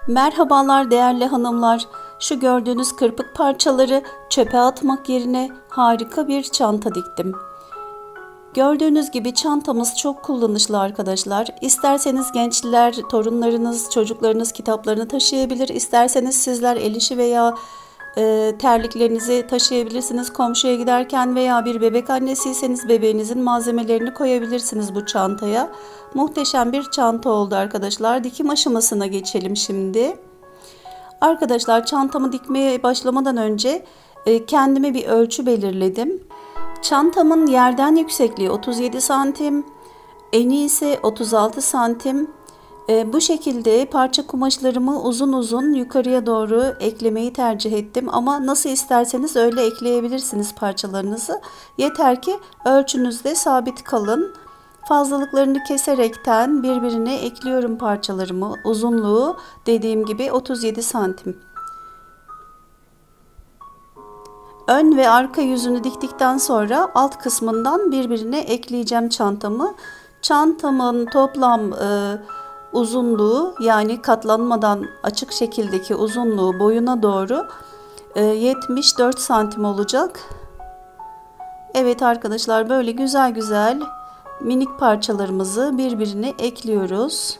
Merhabalar değerli hanımlar. Şu gördüğünüz kırpık parçaları çöpe atmak yerine harika bir çanta diktim. Gördüğünüz gibi çantamız çok kullanışlı arkadaşlar. İsterseniz gençler, torunlarınız, çocuklarınız kitaplarını taşıyabilir. İsterseniz sizler el işi veya terliklerinizi taşıyabilirsiniz. Komşuya giderken veya bir bebek annesiyseniz bebeğinizin malzemelerini koyabilirsiniz bu çantaya. Muhteşem bir çanta oldu arkadaşlar. Dikim aşamasına geçelim şimdi. Arkadaşlar çantamı dikmeye başlamadan önce kendime bir ölçü belirledim. Çantamın yerden yüksekliği 37 santim, eni ise 36 santim. Bu şekilde parça kumaşlarımı uzun uzun yukarıya doğru eklemeyi tercih ettim. Ama nasıl isterseniz öyle ekleyebilirsiniz parçalarınızı. Yeter ki ölçünüzde sabit kalın. Fazlalıklarını keserekten birbirine ekliyorum parçalarımı. Uzunluğu dediğim gibi 37 santim. Ön ve arka yüzünü diktikten sonra alt kısmından birbirine ekleyeceğim çantamı. Çantamın toplam uzunluğu, yani katlanmadan açık şekildeki uzunluğu boyuna doğru 74 santim olacak. Evet arkadaşlar, böyle güzel güzel minik parçalarımızı birbirine ekliyoruz.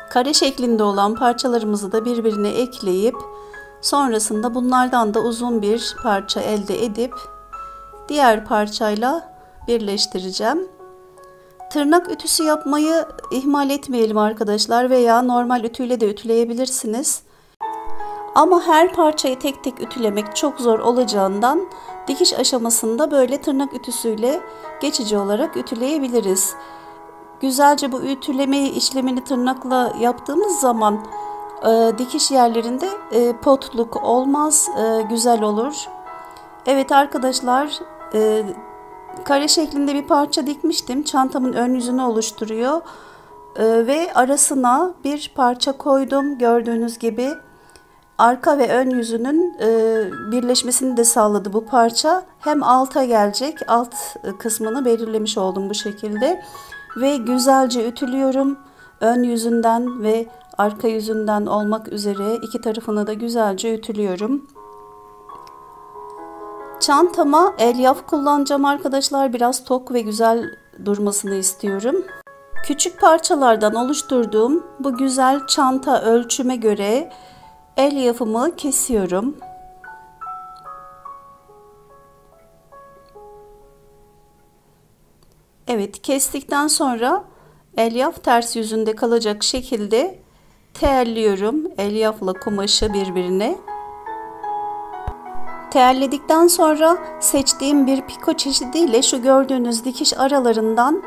Kare şeklinde olan parçalarımızı da birbirine ekleyip sonrasında bunlardan da uzun bir parça elde edip diğer parçayla birleştireceğim. Tırnak ütüsü yapmayı ihmal etmeyelim arkadaşlar, veya normal ütüyle de ütüleyebilirsiniz. Ama her parçayı tek tek ütülemek çok zor olacağından dikiş aşamasında böyle tırnak ütüsüyle geçici olarak ütüleyebiliriz. Güzelce bu ütüleme işlemini tırnakla yaptığımız zaman dikiş yerlerinde potluk olmaz, güzel olur. Evet arkadaşlar, kare şeklinde bir parça dikmiştim. Çantamın ön yüzünü oluşturuyor ve arasına bir parça koydum. Gördüğünüz gibi arka ve ön yüzünün birleşmesini de sağladı bu parça. Hem alta gelecek, alt kısmını belirlemiş oldum bu şekilde. Ve güzelce ütülüyorum. Ön yüzünden ve arka yüzünden olmak üzere iki tarafını da güzelce ütülüyorum. Çantama elyaf kullanacağım arkadaşlar. Biraz tok ve güzel durmasını istiyorum. Küçük parçalardan oluşturduğum bu güzel çanta ölçüme göre elyafımı kesiyorum. Evet, kestikten sonra elyaf ters yüzünde kalacak şekilde terliyorum elyafla kumaşı birbirine. Terledikten sonra seçtiğim bir piko çeşidiyle şu gördüğünüz dikiş aralarından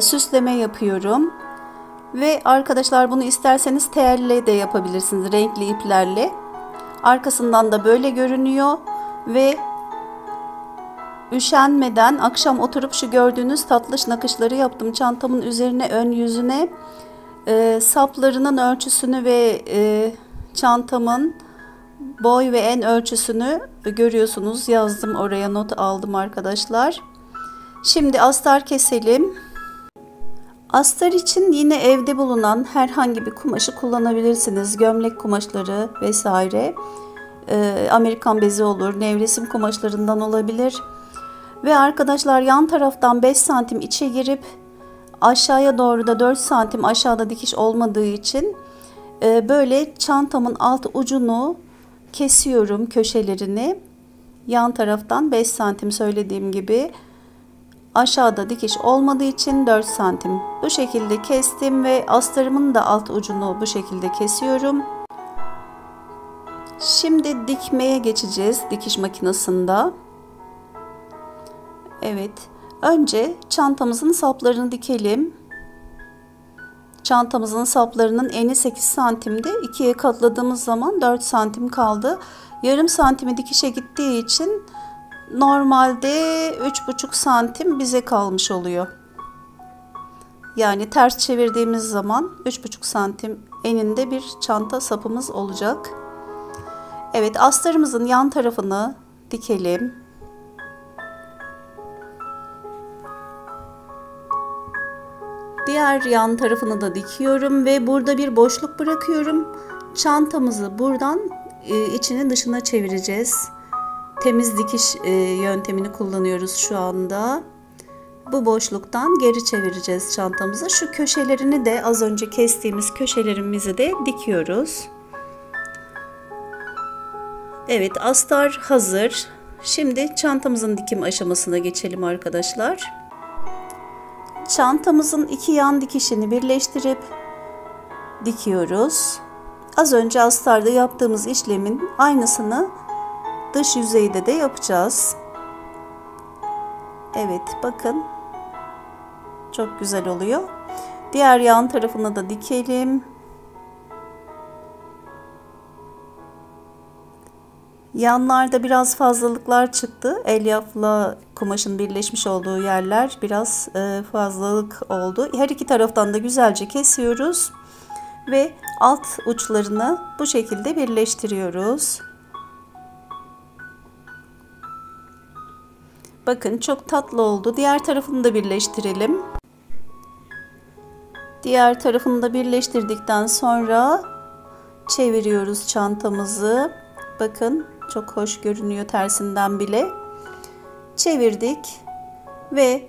süsleme yapıyorum. Ve arkadaşlar bunu isterseniz telle de yapabilirsiniz, renkli iplerle. Arkasından da böyle görünüyor ve üşenmeden akşam oturup şu gördüğünüz tatlış nakışları yaptım. Çantamın üzerine, ön yüzüne saplarının ölçüsünü ve çantamın boy ve en ölçüsünü görüyorsunuz. Yazdım oraya, not aldım arkadaşlar. Şimdi astar keselim. Astar için yine evde bulunan herhangi bir kumaşı kullanabilirsiniz. Gömlek kumaşları vesaire. Amerikan bezi olur, nevresim kumaşlarından olabilir. Ve arkadaşlar yan taraftan 5 santim içe girip aşağıya doğru da 4 santim aşağıda dikiş olmadığı için böyle çantamın alt ucunu kesiyorum, köşelerini. Yan taraftan 5 santim söylediğim gibi, aşağıda dikiş olmadığı için 4 santim. Bu şekilde kestim ve astarımın da alt ucunu bu şekilde kesiyorum. Şimdi dikmeye geçeceğiz dikiş makinesinde. Evet, önce çantamızın saplarını dikelim. Çantamızın saplarının eni 8 santimdi. 2'ye katladığımız zaman 4 santim kaldı. Yarım santimi dikişe gittiği için normalde 3,5 santim bize kalmış oluyor. Yani ters çevirdiğimiz zaman 3,5 santim eninde bir çanta sapımız olacak. Evet, astarımızın yan tarafını dikelim. Diğer yan tarafını da dikiyorum ve burada bir boşluk bırakıyorum. Çantamızı buradan içini dışına çevireceğiz. Temiz dikiş yöntemini kullanıyoruz şu anda. Bu boşluktan geri çevireceğiz çantamızı. Şu köşelerini de az önce kestiğimiz köşelerimizi de dikiyoruz. Evet, astar hazır. Şimdi çantamızın dikim aşamasına geçelim arkadaşlar. Çantamızın iki yan dikişini birleştirip dikiyoruz. Az önce astarda yaptığımız işlemin aynısını dış yüzeyde de yapacağız. Evet, bakın. Çok güzel oluyor. Diğer yan tarafına da dikelim. Yanlarda biraz fazlalıklar çıktı. Elyafla kumaşın birleşmiş olduğu yerler biraz fazlalık oldu. Her iki taraftan da güzelce kesiyoruz. Ve alt uçlarını bu şekilde birleştiriyoruz. Bakın çok tatlı oldu. Diğer tarafını da birleştirelim. Diğer tarafını da birleştirdikten sonra çeviriyoruz çantamızı. Bakın çok hoş görünüyor tersinden bile. Çevirdik ve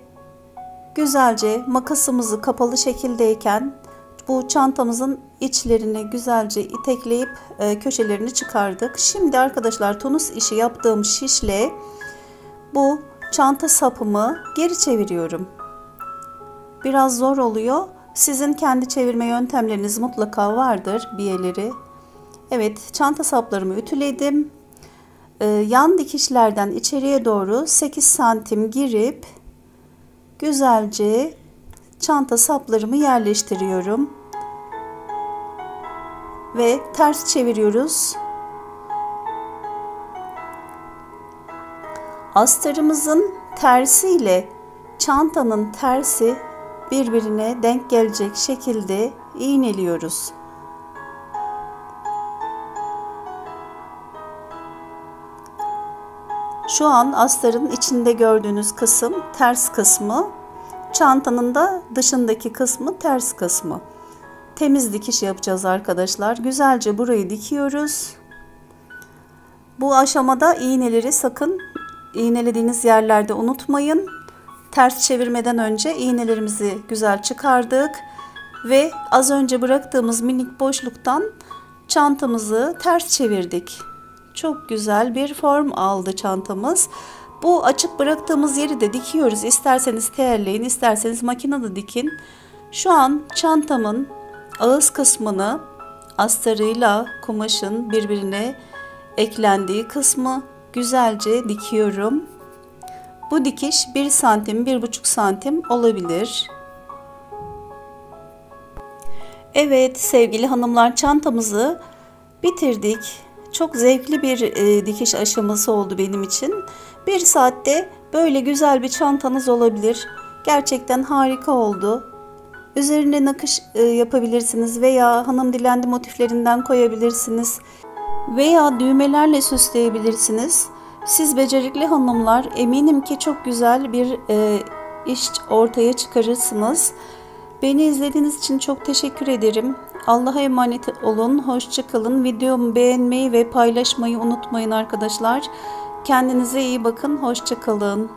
güzelce makasımızı kapalı şekildeyken bu çantamızın içlerini güzelce itekleyip köşelerini çıkardık. Şimdi arkadaşlar tunus işi yaptığım şişle bu çanta sapımı geri çeviriyorum. Biraz zor oluyor. Sizin kendi çevirme yöntemleriniz mutlaka vardır biyeleri. Evet, çanta saplarımı ütüledim. Yan dikişlerden içeriye doğru 8 santim girip güzelce çanta saplarımı yerleştiriyorum. Ve ters çeviriyoruz. Astarımızın tersi ile çantanın tersi birbirine denk gelecek şekilde iğneliyoruz. Şu an astarın içinde gördüğünüz kısım ters kısmı, çantanın da dışındaki kısmı ters kısmı. Temiz dikiş yapacağız arkadaşlar. Güzelce burayı dikiyoruz. Bu aşamada iğneleri sakın iğnelediğiniz yerlerde unutmayın. Ters çevirmeden önce iğnelerimizi güzel çıkardık ve az önce bıraktığımız minik boşluktan çantamızı ters çevirdik. Çok güzel bir form aldı çantamız. Bu açık bıraktığımız yeri de dikiyoruz. İsterseniz teyelleyin, isterseniz makinede dikin. Şu an çantamın ağız kısmını astarıyla kumaşın birbirine eklendiği kısmı güzelce dikiyorum. Bu dikiş 1 santim, 1,5 santim olabilir. Evet sevgili hanımlar, çantamızı bitirdik. Çok zevkli bir dikiş aşaması oldu benim için. 1 saatte böyle güzel bir çantanız olabilir. Gerçekten harika oldu. Üzerine nakış yapabilirsiniz veya hanım dilendi motiflerinden koyabilirsiniz. Veya düğmelerle süsleyebilirsiniz. Siz becerikli hanımlar eminim ki çok güzel bir iş ortaya çıkarırsınız. Beni izlediğiniz için çok teşekkür ederim. Allah'a emanet olun. Hoşça kalın. Videomu beğenmeyi ve paylaşmayı unutmayın arkadaşlar. Kendinize iyi bakın. Hoşça kalın.